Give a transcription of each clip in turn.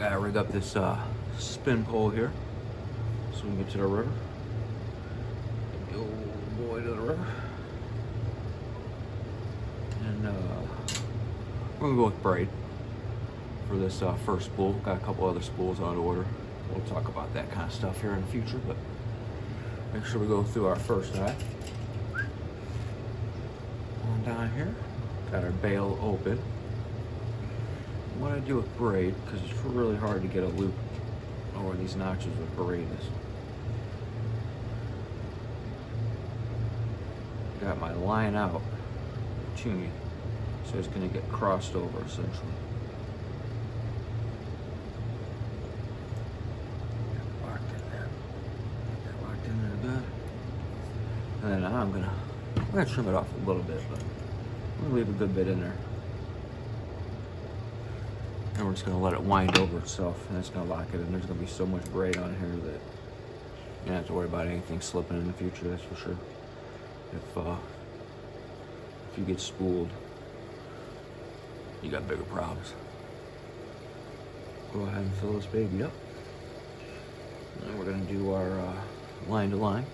Gotta rig up this spin pole here so we can get to the river. Get the old boy to the river. And we're gonna go with braid for this first spool. Got a couple other spools on order. We'll talk about that kind of stuff here in the future, but make sure we go through our first eye. On down here, got our bail open. What I do with braid, because it's really hard to get a loop over these notches with braid is, got my line out tuning, so it's going to get crossed over essentially. Locked in there. Get that locked in there good. And then I'm gonna trim it off a little bit, but I'm gonna leave a good bit in there. And we're just gonna let it wind over itself, and it's gonna lock it in. There's gonna be so much braid on here that you don't have to worry about anything slipping in the future, that's for sure. If you get spooled, you got bigger problems. Go ahead and fill this baby up. And we're gonna do our line to line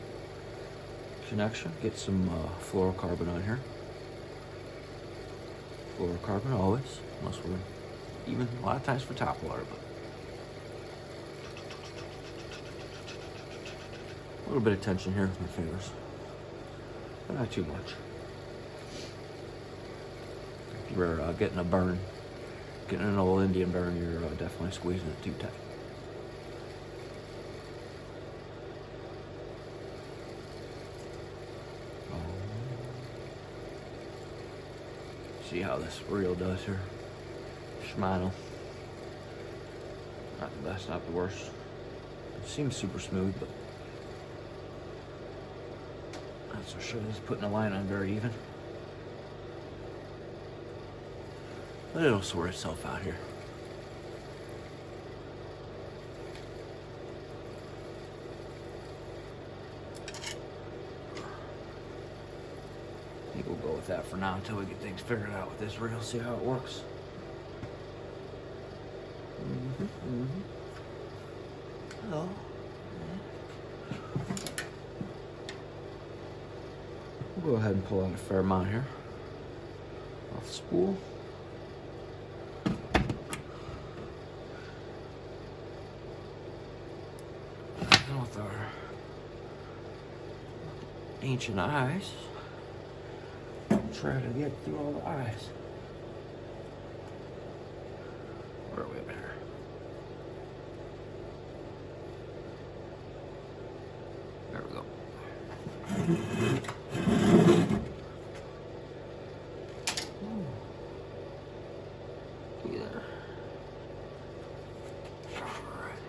connection. Get some fluorocarbon on here. Fluorocarbon always, unless we're even a lot of times for top water, but a little bit of tension here with my fingers, but not too much. If you're getting a burn, getting an old Indian burn, you're definitely squeezing it too tight. See how this reel does here. Shimano. Not the best, not the worst. It seems super smooth, but that's for sure. It's putting the line on very even. But it'll sort itself out here. I think we'll go with that for now until we get things figured out with this reel, see how it works. Hello. We'll go ahead and pull out a fair amount here off the spool. And with our ancient eyes, try to get through all the eyes. Where are we up here? There we go. There. Alright.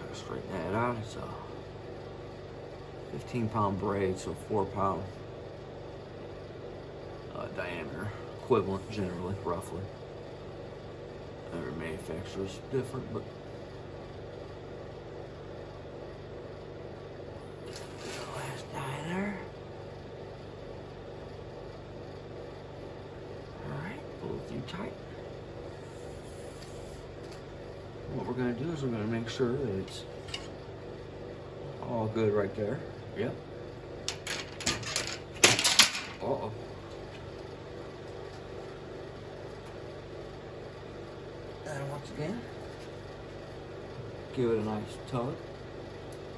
Gotta straighten that out. It's a 15-pound braid, so 4-pound diameter, equivalent generally, roughly. Every manufacturer is different, but last die there. Alright, pull it through tight. What we're going to do is we're going to make sure that it's all good right there. Yep. Uh-oh. And once again, give it a nice tug.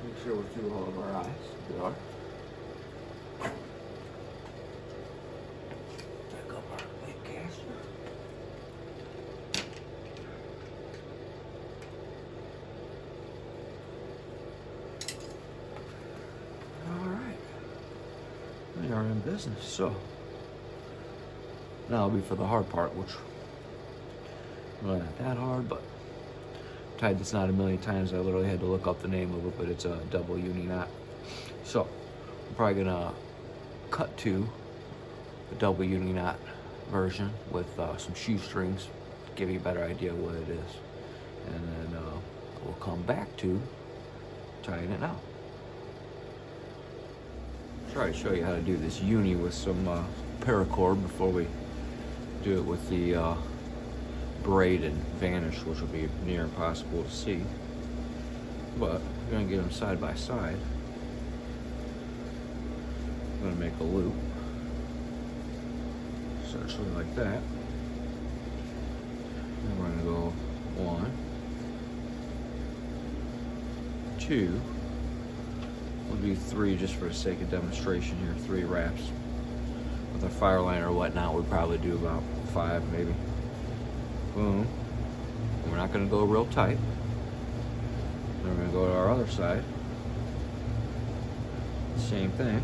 Make sure we're through all of our eyes. We are. Pick up our weight caster. Alright. We are in business, so now it'll be for the hard part, which really not that hard, but tied this knot a million times. I literally had to look up the name of it, but it's a double uni knot. So I'm probably gonna cut to the double uni knot version with some shoestrings to give you a better idea of what it is, and then we'll come back to tying it now. Try to show you how to do this uni with some paracord before we do it with the braid and vanish, which will be near impossible to see. But we're going to get them side by side. I'm going to make a loop, essentially like that. And we're going to go 1, 2. We'll do 3 just for the sake of demonstration here. 3 wraps. With a fire liner or whatnot, we'd probably do about 5 maybe. Boom. And we're not going to go real tight. Then we're going to go to our other side. Same thing.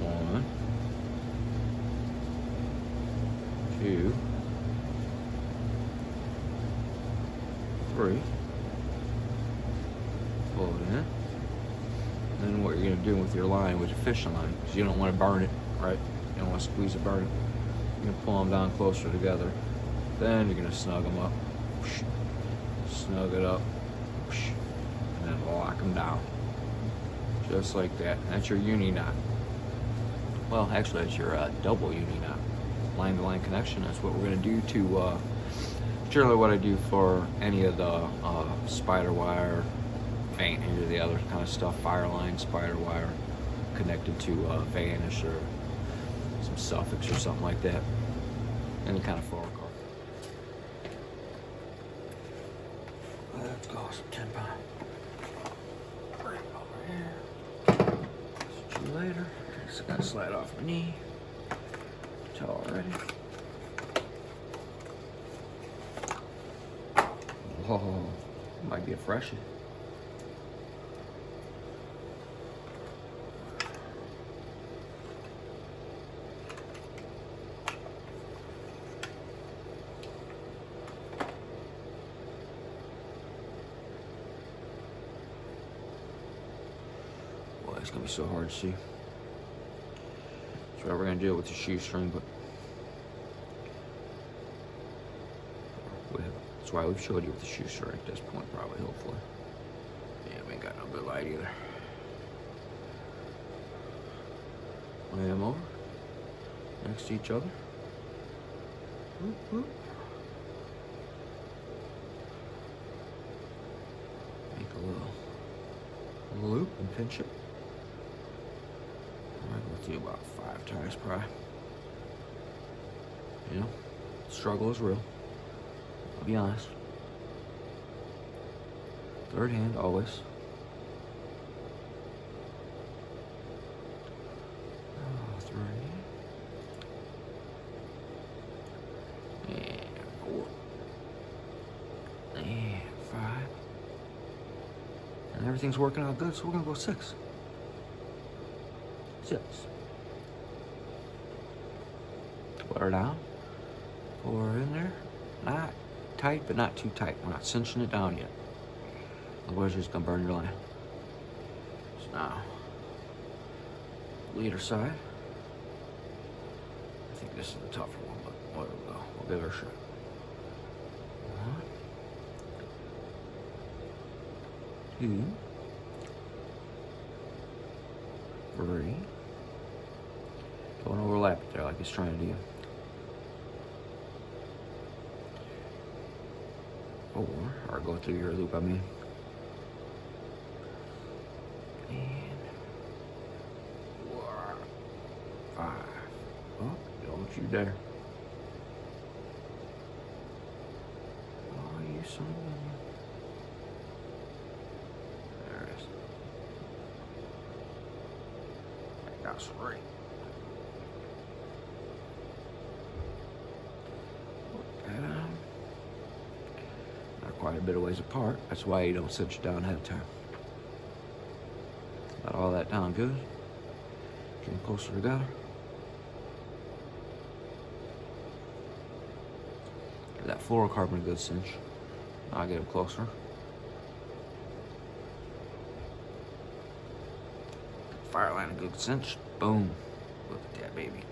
1, 2, 3. Pull it in. Then what you're going to do with your line, with your fishing line, because you don't want to burn it, right? You don't want to squeeze it, burn it. You're going to pull them down closer together. Then you're going to snug them up. Snug it up. And then lock them down. Just like that. That's your uni knot. Well, actually, that's your double uni knot. Line-to-line connection. That's what we're going to do to, generally what I do for any of the spider wire, any of the other kind of stuff, fire line, spider wire, connected to vanish or some suffix or something like that. Any kind of fluorocarbon. Let's go, some 10 pound. Bring it over here. See you later. Just gotta slide off my knee. Towel already. Oh, might be a freshie. Boy, it's gonna be so hard to see. That's why we're gonna do it with the shoestring, but that's why we've showed you with the shoestring at this point, probably, hopefully. Yeah, we ain't got no good light either. Lay them over next to each other. Whoop, whoop. Make a little loop and pinch it. All right, we'll do about 5 times probably. You know, struggle is real. I'll be honest. Third hand, always. Oh, 3. And 4. And 5. And everything's working out good, so we're gonna go 6. 6. Put her down. Pull her in there. Not tight, but not too tight. We're not cinching it down yet. Otherwise, you're just gonna burn your line. So now, leader side. I think this is the tougher one, but whatever. We'll give her a shot. 1, 2, 3. Don't overlap it there like it's trying to do. 4, or go through your loop, I mean. And 4, 5. Oh, don't you dare. Oh, you son of a... There it is. That's right. Quite a bit of ways apart. That's why you don't cinch it down ahead of time. Got all that down good. Getting closer together. Give that fluorocarbon a good cinch. Now I'll get them closer. Fire line a good cinch. Boom. Look at that, baby.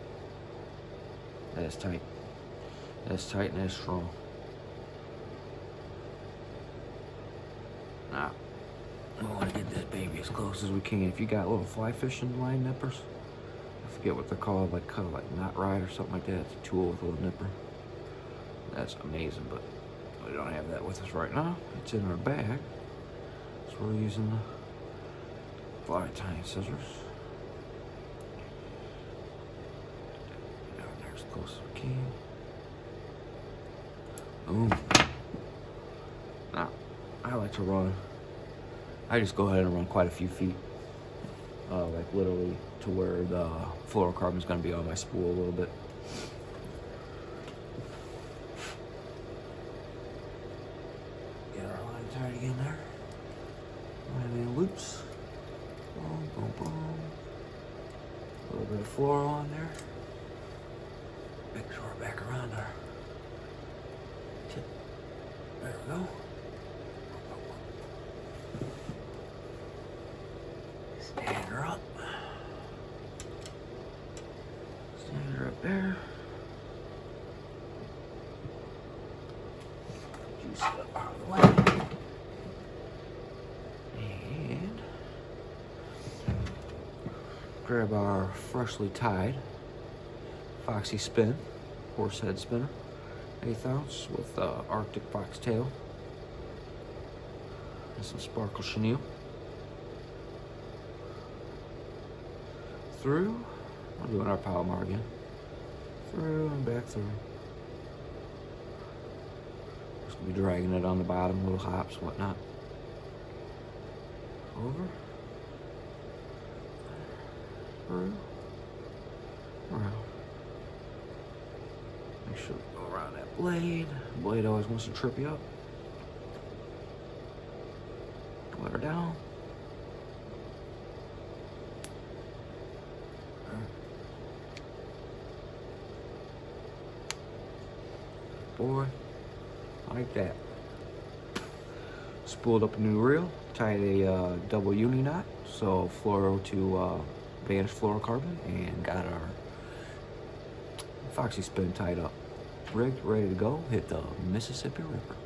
That is tight. That's tight and that's strong. Now, we want to get this baby as close as we can. If you got little fly fishing line nippers, forget what they're called, like kind of like knot ride or something like that. It's a tool with a little nipper. That's amazing, but we don't have that with us right now. It's in our bag, so we're using the fly tying scissors. Get down there as close as we can. Boom. Now, I like to run. I just go ahead and run quite a few feet, like literally to where the fluorocarbon is going to be on my spool a little bit. Get our line tied again there. Line in loops. Boom, boom, boom. A little bit of fluoro on there. Make sure we're back around our tip. There we go. Stand her up. Stand her up there. Juice it up out of the way. And grab our freshly tied Foxy Spin, horse head spinner, 1/8 ounce with Arctic foxtail and some sparkle chenille. Through, we're doing our Palomar again. Through and back through. Just gonna be dragging it on the bottom, little hops, whatnot. Over. Through. Around. Make sure we go around that blade. The blade always wants to trip you up. Let her down. Boy, like that. Spooled up a new reel, tied a double uni knot, so fluoro to vanish fluorocarbon, and got our Foxy Spin tied up. Rigged, ready to go, hit the Mississippi River.